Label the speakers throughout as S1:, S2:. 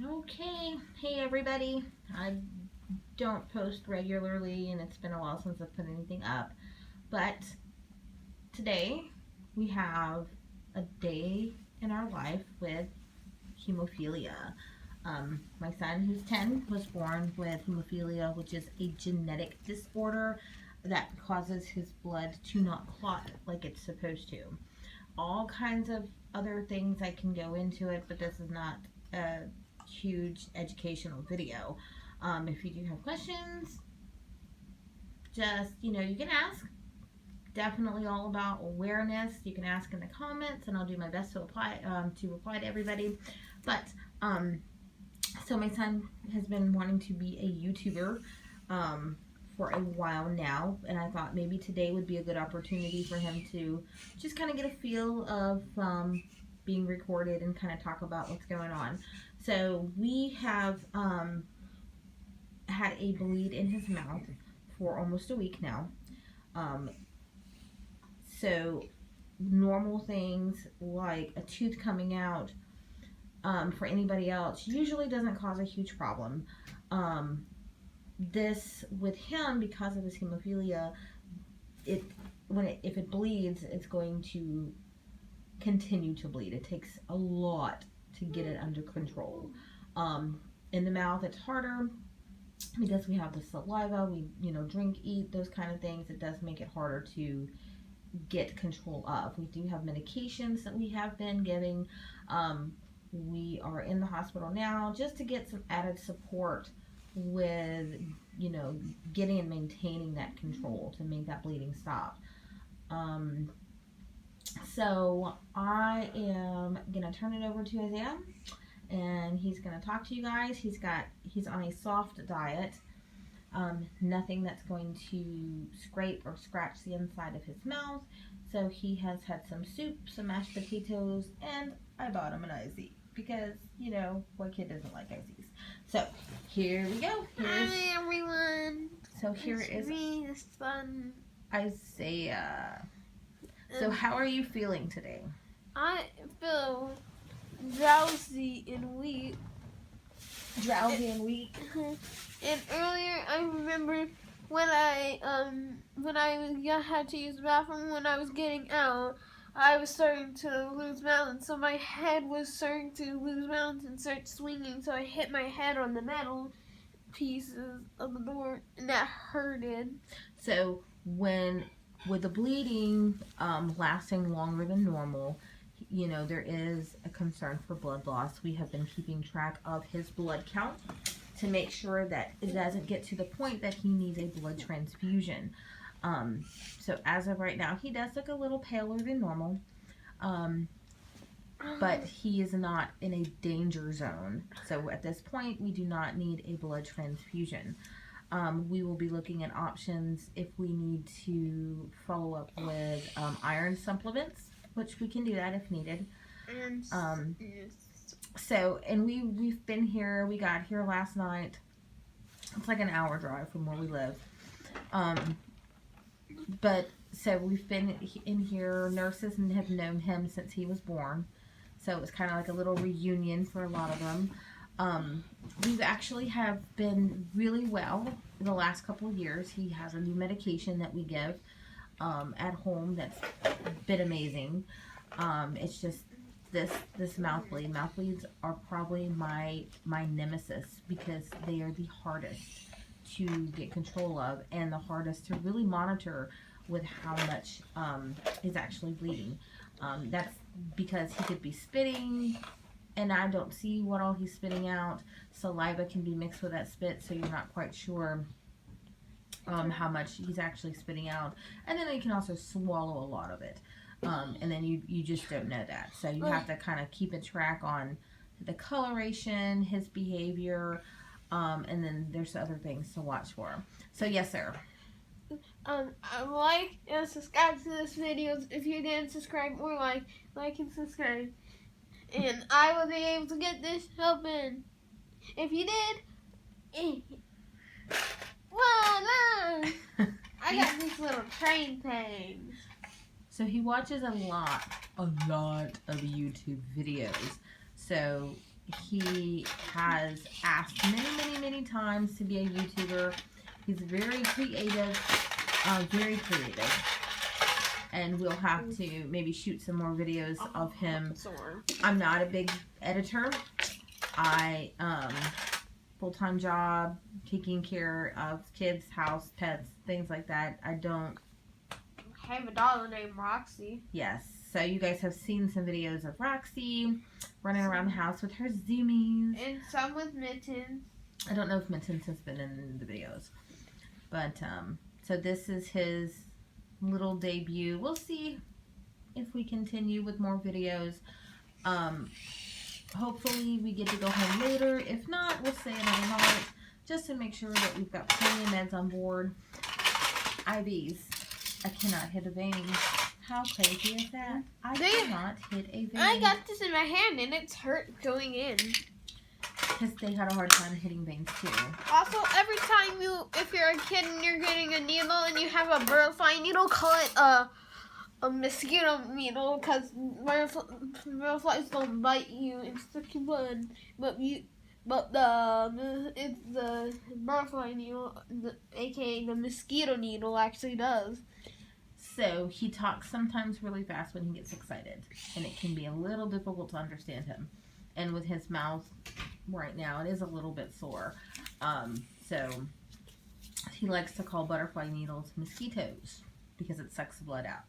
S1: Okay, hey everybody. I don't post regularly and it's been a while since I've put anything up, but today we have a day in our life with hemophilia. My son, who's 10, was born with hemophilia, which is a genetic disorder that causes his blood to not clot like it's supposed to. All kinds of other things I can go into it, but this is not a huge educational video. If you do have questions, just, you can ask. Definitely all about awareness. You can ask in the comments, and I'll do my best to reply to everybody. But so my son has been wanting to be a YouTuber for a while now, and I thought maybe today would be a good opportunity for him to just kind of get a feel of being recorded and kind of talk about what's going on. So we have had a bleed in his mouth for almost a week now. So normal things like a tooth coming out for anybody else usually doesn't cause a huge problem. This with him, because of his hemophilia, if it bleeds, it's going to continue to bleed. It takes a lot to get it under control. In the mouth, it's harder because we have the saliva, we drink, eat, those kind of things. It does make it harder to get control of. We do have medications that we have been giving. We are in the hospital now just to get some added support with getting and maintaining that control to make that bleeding stop. So I am gonna turn it over to Isaiah, and he's gonna talk to you guys. He's on a soft diet. Nothing that's going to scrape or scratch the inside of his mouth. So he has had some soup, some mashed potatoes, and I bought him an IZ because, what kid doesn't like IZs? So here we go.
S2: Hi everyone.
S1: So here is
S2: me, this fun
S1: Isaiah. So how are you feeling today?
S2: I feel drowsy and weak.
S1: Drowsy and weak.
S2: And earlier, I remember when I had to use the bathroom when I was getting out, I was starting to lose balance. So my head was starting to lose balance and start swinging. So I hit my head on the metal pieces of the door, and that hurted.
S1: So with the bleeding lasting longer than normal, there is a concern for blood loss. We have been keeping track of his blood count to make sure that it doesn't get to the point that he needs a blood transfusion. So as of right now, he does look a little paler than normal, but he is not in a danger zone. So at this point, we do not need a blood transfusion. We will be looking at options if we need to follow up with iron supplements, which we can do that if needed. So, and we've been here. We got here last night. It's like an hour drive from where we live. But so we've been in here. Nurses have known him since he was born. So it was kind of like a little reunion for a lot of them. We've actually have been really well the last couple of years. He has a new medication that we give at home that's been amazing. It's just this mouth bleed. Mouth bleeds are probably my nemesis because they are the hardest to get control of and the hardest to really monitor with how much is actually bleeding. That's because he could be spitting and I don't see what all he's spitting out. Saliva can be mixed with that spit, so you're not quite sure how much he's actually spitting out. And then he can also swallow a lot of it. And then you just don't know that. So you have to kind of keep a track on the coloration, his behavior, and then there's other things to watch for. So yes, sir.
S2: Like and subscribe to this video if you didn't subscribe, or like and subscribe. And I will be able to get this open. If you did, well, I got these little train things.
S1: So he watches a lot of YouTube videos. So, he has asked many times to be a YouTuber. He's very creative, and we'll have to maybe shoot some more videos of him. I'm not a big editor. I full-time job, taking care of kids, house, pets, things like that. I
S2: have a dog named Roxy.
S1: Yes. So you guys have seen some videos of Roxy running around the house with her zoomies.
S2: And some with Mittens.
S1: I don't know if Mittens has been in the videos. But, so this is his little debut. We'll see if we continue with more videos. Hopefully we get to go home later. If not, we'll stay another night just to make sure that we've got plenty of meds on board. IVs. I cannot hit a vein. How crazy is that? I cannot hit a vein.
S2: I got this in my hand and it's hurt going in.
S1: Because they had a hard time hitting veins too.
S2: Also, every time if you're a kid and you're getting a needle and you have a butterfly needle, call it a mosquito needle, because butterflies don't bite you and stick your blood, but it's the butterfly needle, aka the mosquito needle, actually does.
S1: So he talks sometimes really fast when he gets excited, and it can be a little difficult to understand him. And with his mouth right now, it is a little bit sore. So he likes to call butterfly needles mosquitoes because it sucks the blood out.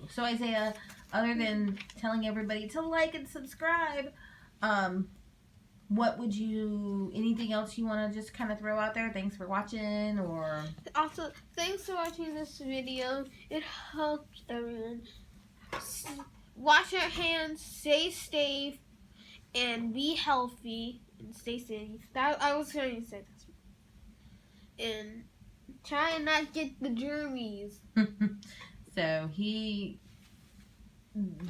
S1: So Isaiah, other than telling everybody to like and subscribe, what would anything else you want to just kind of throw out there? Thanks for watching, or...
S2: Also, thanks for watching this video. It helps everyone. Wash your hands, stay safe, and be healthy, and stay safe. I was going to say this. And try and not get the germies.
S1: So in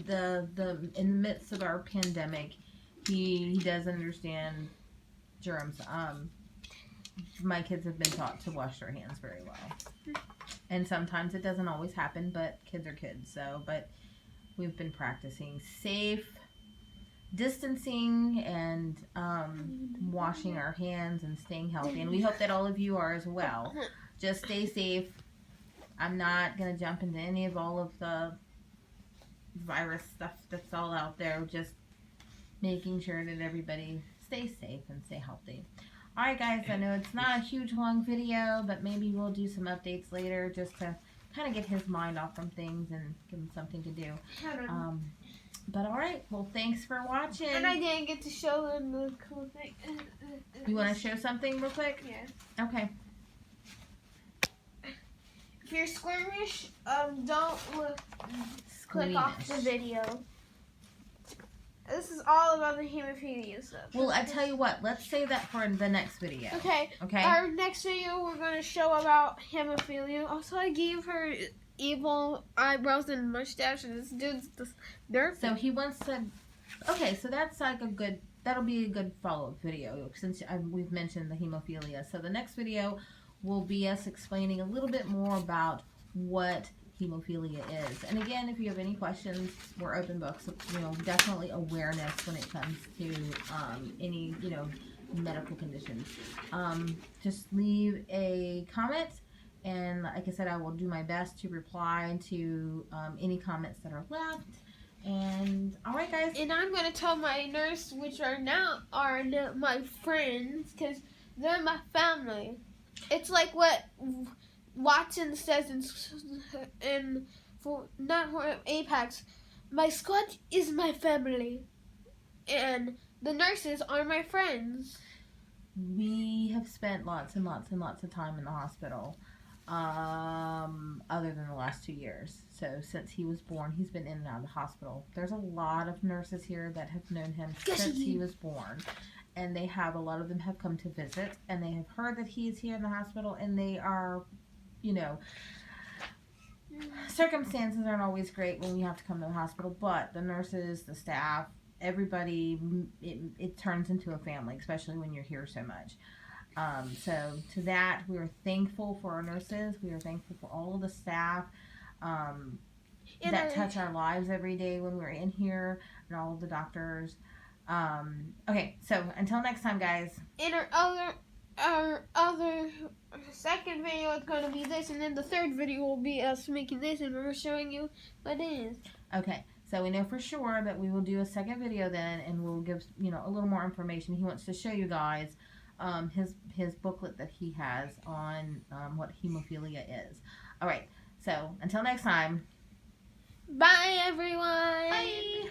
S1: the midst of our pandemic, he does understand germs. My kids have been taught to wash their hands very well. And sometimes it doesn't always happen, but kids are kids. But we've been practicing safe distancing and washing our hands and staying healthy. And we hope that all of you are as well. Just stay safe. I'm not going to jump into any of all of the virus stuff that's all out there. Just making sure that everybody stays safe and stay healthy. Alright guys, I know it's not a huge long video, but maybe we'll do some updates later just to kind of get his mind off from things and give him something to do. But alright, well thanks for watching.
S2: And I didn't get to show them the cool thing.
S1: You want to show something real quick?
S2: Yes.
S1: Okay.
S2: If you're squirmish, don't click off the video. This is all about the hemophilia stuff.
S1: Well, I tell you what, let's save that for the next video.
S2: Okay.
S1: Okay.
S2: Our next video, we're going to show about hemophilia. Also, I gave her evil eyebrows and mustache, and this dude's dirt.
S1: So he wants to... Okay, so that's like that'll be a good follow-up video, since we've mentioned the hemophilia. So the next video will be us explaining a little bit more about what hemophilia is. And again, if you have any questions, we're open books. Definitely awareness when it comes to any medical conditions. Just leave a comment, and like I said, I will do my best to reply to any comments that are left. And alright guys,
S2: and I'm going to tell my nurse, which are now my friends, because they're my family. It's like what Watson says not for Apex, my squad is my family, and the nurses are my friends.
S1: We have spent lots and lots and lots of time in the hospital, other than the last 2 years. So since he was born, he's been in and out of the hospital. There's a lot of nurses here that have known him since he was born. And a lot of them have come to visit, and they have heard that he is here in the hospital, and they are, circumstances aren't always great when we have to come to the hospital, but the nurses, the staff, everybody, it turns into a family, especially when you're here so much. So to that, we are thankful for our nurses. We are thankful for all of the staff. that touch our lives every day when we're in here, and all of the doctors. Okay, so until next time, guys.
S2: In our other second video is going to be this, and then the third video will be us making this, and we're showing you what it is.
S1: Okay, so we know for sure that we will do a second video then, and we'll give a little more information. He wants to show you guys his booklet that he has on what hemophilia is. All right, so until next time.
S2: Bye, everyone.
S1: Bye.